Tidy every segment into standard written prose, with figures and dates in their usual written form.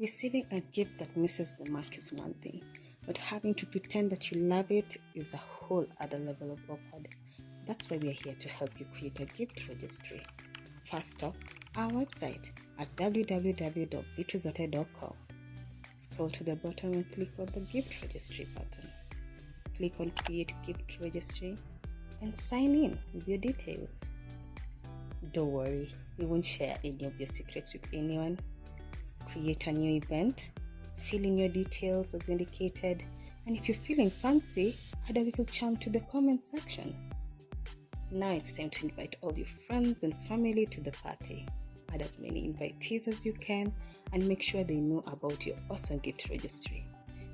Receiving a gift that misses the mark is one thing, but having to pretend that you love it is a whole other level of awkward. That's why we are here to help you create a gift registry. First up, our website at www.vitruzote.com. Scroll to the bottom and click on the gift registry button. Click on create gift registry and sign in with your details. Don't worry, we won't share any of your secrets with anyone. Create a new event, fill in your details as indicated, and if you're feeling fancy, add a little charm to the comment section. Now it's time to invite all your friends and family to the party. Add as many invitees as you can and make sure they know about your awesome gift registry.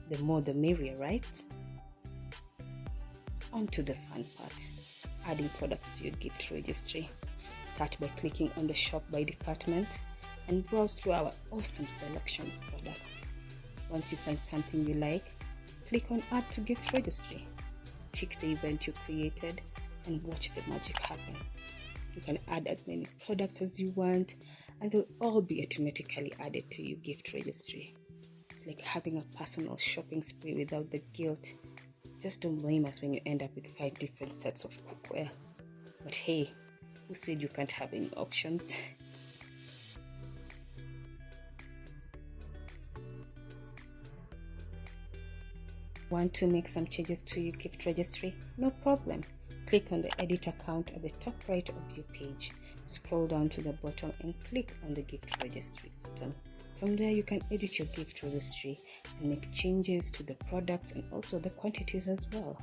The more the merrier, right? On to the fun part, adding products to your gift registry. Start by clicking on the shop by department and browse through our awesome selection of products. Once you find something you like, click on add to gift registry. Tick the event you created and watch the magic happen. You can add as many products as you want and they'll all be automatically added to your gift registry. It's like having a personal shopping spree without the guilt. Just don't blame us when you end up with 5 different sets of cookware. But hey, who said you can't have any options? Want to make some changes to your gift registry? No problem. Click on the edit account at the top right of your page. Scroll down to the bottom and click on the gift registry button. From there, you can edit your gift registry and make changes to the products and also the quantities as well.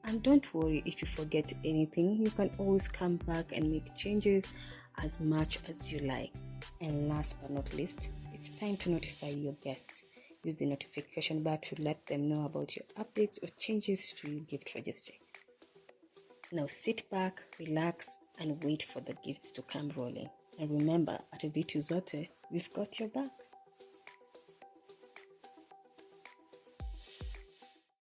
And don't worry if you forget anything, you can always come back and make changes as much as you like. And last but not least, it's time to notify your guests. Use the notification bar to let them know about your updates or changes to your gift registry. Now sit back, relax, and wait for the gifts to come rolling. And remember, at Vitruzote, we've got your back.